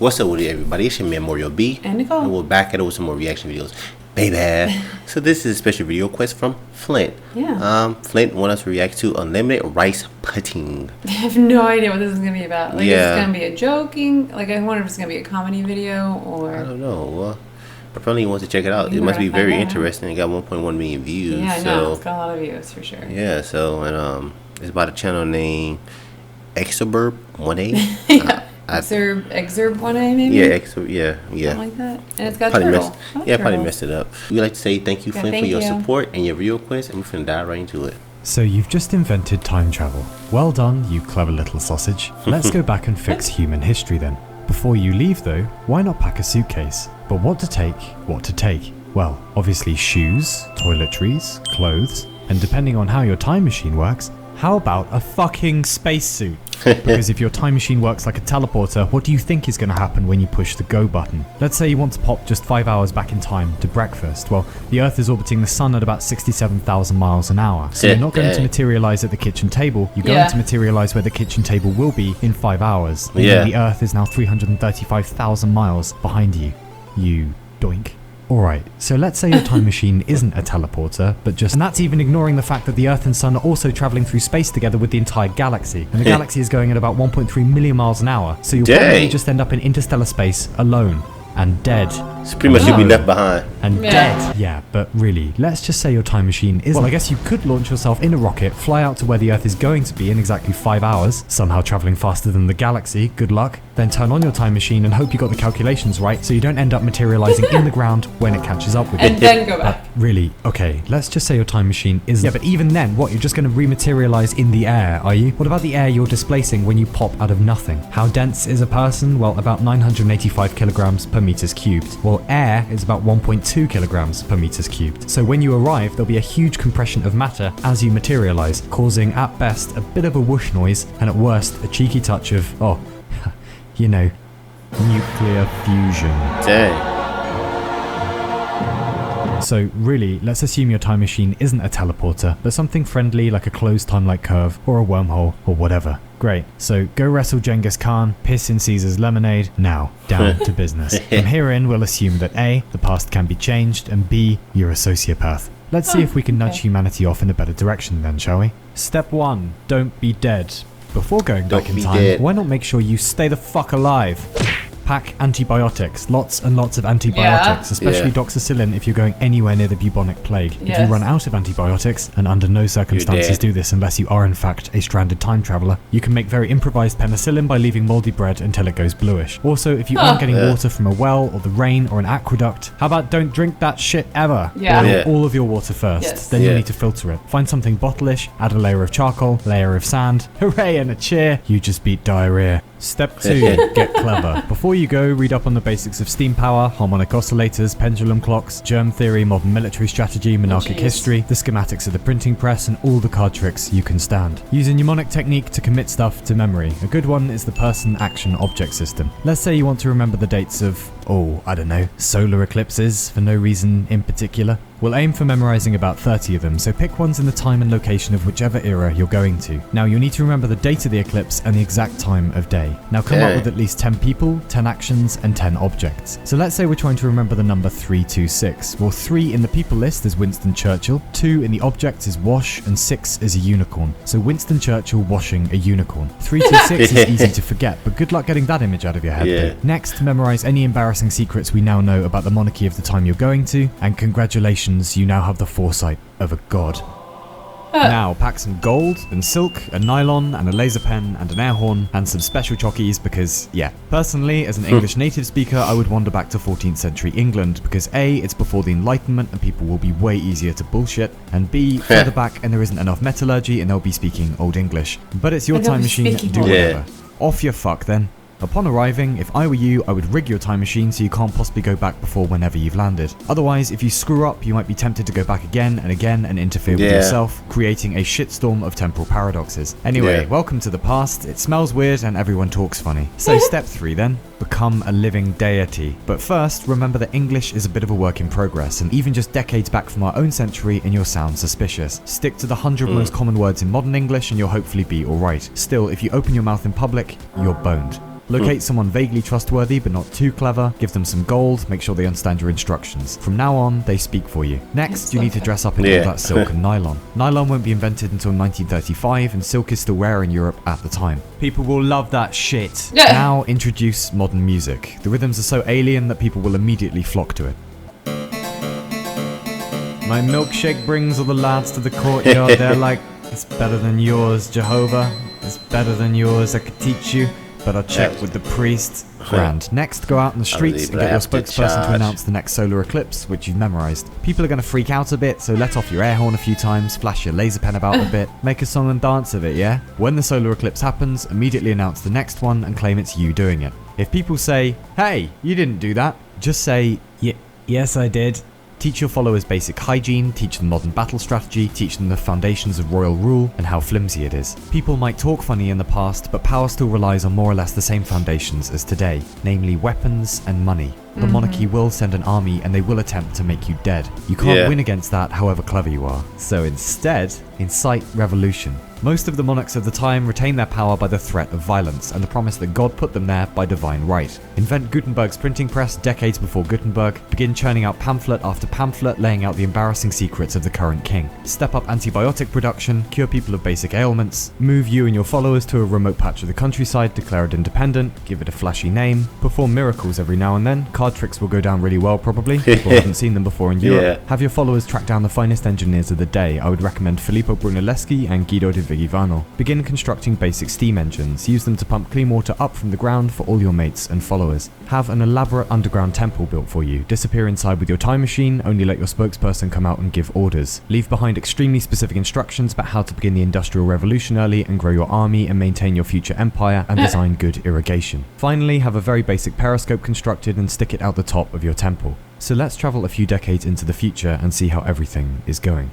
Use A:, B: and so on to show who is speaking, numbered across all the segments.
A: What's up with it, everybody? It's your man Memorial B.
B: And Nicole.
A: And we're back at it with some more reaction videos. Baby. So this is a special video request from Flint.
B: Yeah.
A: Flint wanted us to react to unlimited rice pudding.
B: I have no idea what this is going to be about. Like,
A: Yeah.
B: is it going to be a joking? Like, I wonder if it's going to be a comedy video or...
A: I don't know. Apparently he wants to check it out.
B: You
A: It must be
B: gotta find
A: very
B: out.
A: interesting. It got 1.1 million views.
B: Yeah, I
A: so
B: know. It's got a lot of views, for sure.
A: yeah, so and it's about a channel named Exurb 1A.
B: Yeah. Exurb 1A, maybe?
A: Yeah, Exurb, yeah.
B: Something like that. And it's got
A: Probably
B: turtle.
A: probably messed it up. We'd like to say thank you,
B: Yeah,
A: Flint, for
B: thank
A: your
B: you.
A: support and your video request, and we're finna dive right into it.
C: So you've just invented time travel. Well done, you clever little sausage. Let's go back and fix human history then. Before you leave though, why not pack a suitcase? But what to take, what to take? Well, obviously shoes, toiletries, clothes, and depending on how your time machine works, how about a fucking spacesuit? Because if your time machine works like a teleporter, what do you think is going to happen when you push the go button? Let's say you want to pop just 5 hours back in time to breakfast. Well, the Earth is orbiting the sun at about 67,000 miles an hour. So you're not going to materialize at the kitchen table. You're going to materialize where the kitchen table will be in 5 hours. Meaning the Earth is now 335,000 miles behind you. You doink. Alright, so let's say your time machine isn't a teleporter, but just... And that's even ignoring the fact that the Earth and Sun are also travelling through space together with the entire galaxy. And the galaxy is going at about 1.3 million miles an hour, so you'll probably just end up in interstellar space alone. And dead.
A: So pretty much you'll be left behind.
C: And dead. Yeah, but really, let's just say your time machine is... Well, I guess you could launch yourself in a rocket, fly out to where the Earth is going to be in exactly 5 hours, somehow travelling faster than the galaxy, good luck, then turn on your time machine and hope you got the calculations right so you don't end up materialising in the ground when it catches up with you.
B: And then go back.
C: Really, okay, let's just say your time machine is... Yeah, but even then, what, you're just going to rematerialize in the air, are you? What about the air you're displacing when you pop out of nothing? How dense is a person? Well, about 985 kilograms per meters cubed. Well, air is about 1.2 kilograms per meters cubed. So when you arrive, there'll be a huge compression of matter as you materialize, causing at best a bit of a whoosh noise, and at worst, a cheeky touch of, oh, you know, nuclear fusion.
A: Dang.
C: So really, let's assume your time machine isn't a teleporter, but something friendly like a closed time-like curve, or a wormhole, or whatever. Great, so go wrestle Genghis Khan, piss in Caesar's lemonade, now, down to business. From here in, we'll assume that A, the past can be changed, and B, you're a sociopath. Let's see if we can nudge humanity off in a better direction then, shall we? Step 1, don't be dead. Before going back in time, why not make sure you stay the fuck alive? Pack antibiotics, lots and lots of antibiotics, especially doxycycline if you're going anywhere near the bubonic plague. If you run out of antibiotics, and under no circumstances do this unless you are in fact a stranded time traveller, you can make very improvised penicillin by leaving mouldy bread until it goes bluish. Also, if you aren't getting water from a well or the rain or an aqueduct, how about don't drink that shit ever? Boil all of your water first, then you'll need to filter it. Find something bottleish, add a layer of charcoal, layer of sand, hooray and a cheer, you just beat diarrhea. Step 2, get clever. Before you go, read up on the basics of steam power, harmonic oscillators, pendulum clocks, germ theory, modern military strategy, monarchic history, the schematics of the printing press, and all the card tricks you can stand. Use a mnemonic technique to commit stuff to memory. A good one is the person action object system. Let's say you want to remember the dates of, I don't know, solar eclipses for no reason in particular. We'll aim for memorizing about 30 of them, so pick ones in the time and location of whichever era you're going to. Now you'll need to remember the date of the eclipse and the exact time of day. Now come up with at least 10 people, 10 actions, and 10 objects. So let's say we're trying to remember the number 326. Well, 3 in the people list is Winston Churchill, 2 in the objects is wash, and 6 is a unicorn. So Winston Churchill washing a unicorn. 326 is easy to forget, but good luck getting that image out of your head. Next, memorize any embarrassing secrets we now know about the monarchy of the time you're going to, and congratulations, you now have the foresight of a god. Now pack some gold and silk and nylon and a laser pen and an air horn and some special chockies because, personally as an English native speaker I would wander back to 14th century England because A, it's before the Enlightenment and people will be way easier to bullshit, and B, further back and there isn't enough metallurgy and they'll be speaking Old English. But it's your time machine, do whatever. Off your fuck then. Upon arriving, if I were you, I would rig your time machine so you can't possibly go back before whenever you've landed. Otherwise, if you screw up, you might be tempted to go back again and again and interfere with yourself, creating a shitstorm of temporal paradoxes. Anyway, welcome to the past. It smells weird and everyone talks funny. So step 3 then. Become a living deity. But first, remember that English is a bit of a work in progress, and even just decades back from our own century and you'll sound suspicious. Stick to the 100 most common words in modern English and you'll hopefully be alright. Still, if you open your mouth in public, you're boned. Locate someone vaguely trustworthy but not too clever, give them some gold, make sure they understand your instructions. From now on, they speak for you. Next, you need to dress up in all that silk and nylon. Nylon won't be invented until 1935 and silk is still rare in Europe at the time. People will love that shit. Now introduce modern music. The rhythms are so alien that people will immediately flock to it. My milkshake brings all the lads to the courtyard. They're like, it's better than yours, Jehovah. It's better than yours, I could teach you. But I'll check with the priest. Grand. Next, go out in the streets and get your spokesperson to announce the next solar eclipse, which you've memorized. People are going to freak out a bit, so let off your air horn a few times, flash your laser pen about a bit, make a song and dance of it, yeah? When the solar eclipse happens, immediately announce the next one and claim it's you doing it. If people say, hey, you didn't do that, just say, yes I did. Teach your followers basic hygiene, teach them modern battle strategy, teach them the foundations of royal rule and how flimsy it is. People might talk funny in the past, but power still relies on more or less the same foundations as today, namely weapons and money. The monarchy will send an army and they will attempt to make you dead. You can't win against that however clever you are. So instead, incite revolution. Most of the monarchs of the time retain their power by the threat of violence and the promise that God put them there by divine right. Invent Gutenberg's printing press decades before Gutenberg, begin churning out pamphlet after pamphlet laying out the embarrassing secrets of the current king. Step up antibiotic production, cure people of basic ailments, move you and your followers to a remote patch of the countryside, declare it independent, give it a flashy name, perform miracles every now and then. Card tricks will go down really well probably, people haven't seen them before in Europe. Have your followers track down the finest engineers of the day. I would recommend Filippo Brunelleschi and Guido de Vigivano. Begin constructing basic steam engines, use them to pump clean water up from the ground for all your mates and followers. Have an elaborate underground temple built for you, disappear inside with your time machine, only let your spokesperson come out and give orders. Leave behind extremely specific instructions about how to begin the Industrial Revolution early and grow your army and maintain your future empire and design good irrigation. Finally, have a very basic periscope constructed and stick it out the top of your temple. So let's travel a few decades into the future and see how everything is going.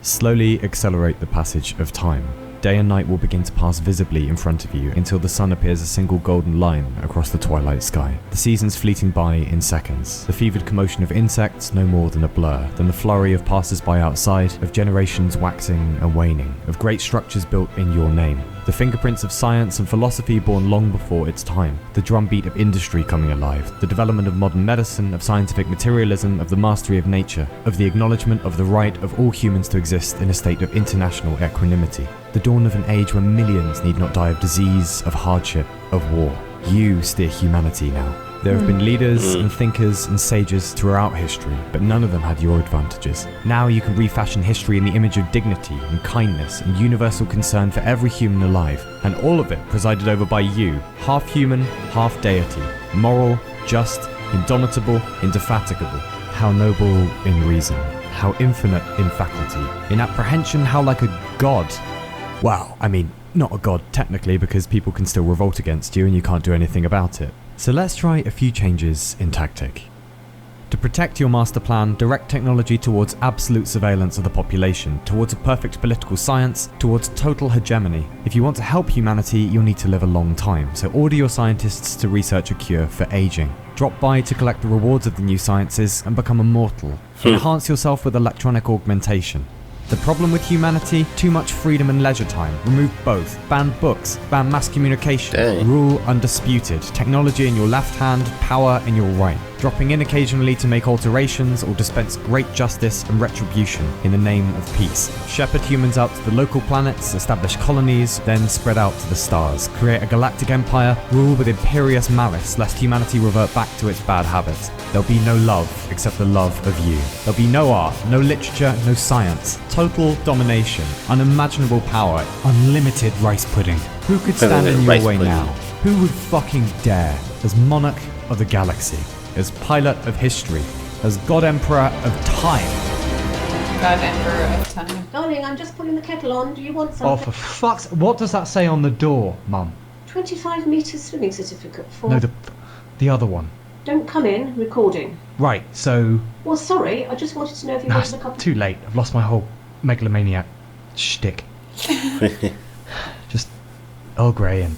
C: Slowly accelerate the passage of time. Day and night will begin to pass visibly in front of you until the sun appears a single golden line across the twilight sky. The seasons fleeting by in seconds. The fevered commotion of insects no more than a blur, than the flurry of passers-by outside, of generations waxing and waning, of great structures built in your name. The fingerprints of science and philosophy born long before its time. The drumbeat of industry coming alive. The development of modern medicine, of scientific materialism, of the mastery of nature. Of the acknowledgement of the right of all humans to exist in a state of international equanimity. The dawn of an age where millions need not die of disease, of hardship, of war. You steer humanity now. There have been leaders and thinkers and sages throughout history, but none of them had your advantages. Now you can refashion history in the image of dignity and kindness and universal concern for every human alive, and all of it presided over by you, half human, half deity, moral, just, indomitable, indefatigable. How noble in reason, how infinite in faculty, in apprehension how like a god. Well, I mean, not a god technically because people can still revolt against you and you can't do anything about it. So let's try a few changes in tactic. To protect your master plan, direct technology towards absolute surveillance of the population, towards a perfect political science, towards total hegemony. If you want to help humanity, you'll need to live a long time, so order your scientists to research a cure for aging. Drop by to collect the rewards of the new sciences and become immortal. Enhance yourself with electronic augmentation. The problem with humanity? Too much freedom and leisure time. Remove both. Ban books. Ban mass communication. Rule undisputed. Technology in your left hand, power in your right. Dropping in occasionally to make alterations or dispense great justice and retribution in the name of peace. Shepherd humans out to the local planets, establish colonies, then spread out to the stars. Create a galactic empire, rule with imperious malice lest humanity revert back to its bad habits. There'll be no love except the love of you. There'll be no art, no literature, no science. Total domination, unimaginable power, unlimited rice pudding. Who could stand in your way now? Who would fucking dare? As monarch of the galaxy, as pilot of history, as God Emperor of time.
B: God Emperor of time.
D: Darling, I'm just putting the kettle on. Do you want something?
C: Oh, for fuck's... What does that say on the door, Mum?
D: 25 metres swimming certificate for...
C: No, the other one.
D: Don't come in, recording.
C: Right, so...
D: Well, sorry, I just wanted to know if you
C: No,
D: wanted
C: it's
D: a cup of...
C: too late. I've lost my whole megalomaniac shtick. Just Earl Grey and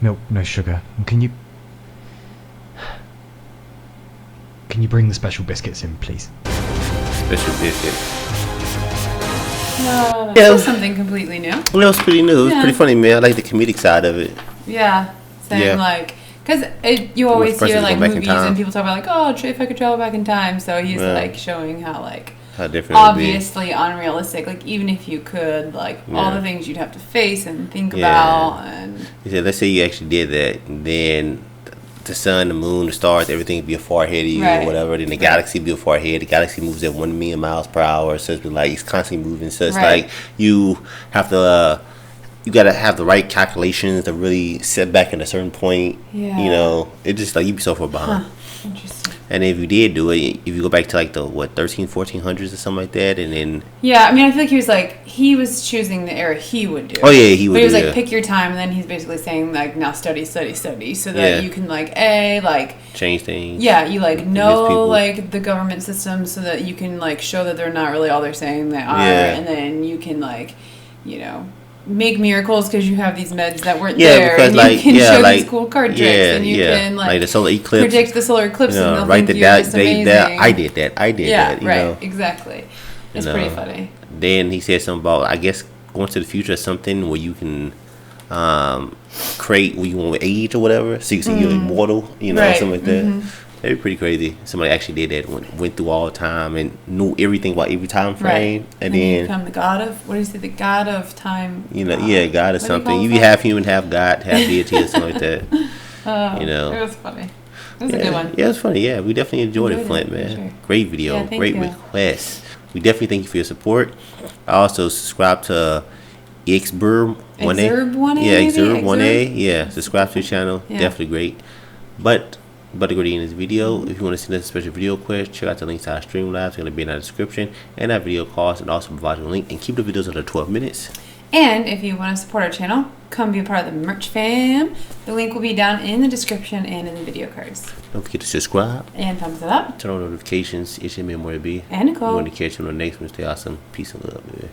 C: milk, no sugar. And can you bring the special biscuits in, please?
A: Special biscuit.
B: That was something completely new.
A: Well, it was pretty new. It was pretty funny, man. I like the comedic side of it.
B: Yeah, saying
A: Yeah.
B: like, because you always
A: person
B: hear
A: to go
B: like
A: back in
B: movies
A: time.
B: and people talk about like, oh, if I could travel back in time. So he's
A: Yeah.
B: like showing how like
A: How different it would be.
B: obviously unrealistic. Like even if you could, like all
A: Yeah.
B: the things you'd have to face and think
A: Yeah.
B: about, and
A: He said, let's say you actually did that, and then the sun, the moon, the stars, everything would be far ahead of you
B: Right.
A: or whatever. Then the galaxy would be far ahead. The galaxy moves at 1 million miles per hour. So it's like it's constantly moving. So it's
B: Right.
A: like you have to, you gotta have the right calculations to really set back at a certain point.
B: Yeah.
A: You know, it's just like you'd be so far behind.
B: interesting.
A: And if you did do it, if you go back to like the 1400s or something like that, and then
B: Yeah, I mean, I feel like he was choosing the era he would do.
A: oh yeah, he would.
B: But he was
A: do,
B: like,
A: yeah.
B: pick your time, and then he's basically saying like, now study, so that
A: Yeah.
B: you can like like
A: change things.
B: yeah, you like
A: Convince
B: know
A: people.
B: like the government system, so that you can like show that they're not really all they're saying they are,
A: Yeah.
B: and then you can like, you know, make miracles because you have these meds that weren't
A: Yeah,
B: there,
A: because
B: and
A: like
B: you can
A: yeah,
B: show
A: like
B: these cool card tricks,
A: yeah,
B: and you
A: yeah,
B: can like
A: the solar eclipse.
B: predict the solar eclipse,
A: You
B: and
A: know,
B: they'll
A: right
B: think
A: that
B: you're just amazing.
A: I did that. I did
B: yeah,
A: that. You
B: right,
A: know.
B: exactly. It's
A: know.
B: pretty funny.
A: Then he said something about I guess going to the future is something where you can create what you want with age or whatever, so you can say you're immortal. You know,
B: Right,
A: something like that. That'd be pretty crazy. Somebody actually did that. Went through all time and knew everything about every time frame, and
B: you
A: then.
B: become the god of what do you say? The god of time.
A: You know, yeah, God is
B: what do you
A: something.
B: call
A: You
B: it?
A: be half human, half God, half deity, or something like that. You know.
B: It was funny. It was
A: Yeah,
B: a good one.
A: yeah, it's funny. Yeah, we definitely enjoyed it,
B: Enjoyed
A: Flint,
B: it,
A: man.
B: for sure.
A: Great video,
B: Yeah, thank
A: great
B: you.
A: request. We definitely thank you for your support. I also subscribe to Xburb 1A.
B: Exurb 1A,
A: Yeah,
B: maybe?
A: Xurb 1A.
B: Exurb?
A: Yeah, subscribe to the channel.
B: Yeah.
A: Definitely great. But to go to the end of this video, if you want to send us a special video request, check out the links to our Streamlabs. It's going to be in our description. And our video cost, and also provide you a link. And keep the videos under 12 minutes.
B: And if you want to support our channel, come be a part of the merch fam. The link will be down in the description and in the video cards.
A: Don't forget to subscribe.
B: And thumbs it up.
A: Turn on notifications. It's your memory B.
B: And
A: We
B: Nicole.
A: want to catch you on the next one. Stay awesome. Peace and love, baby.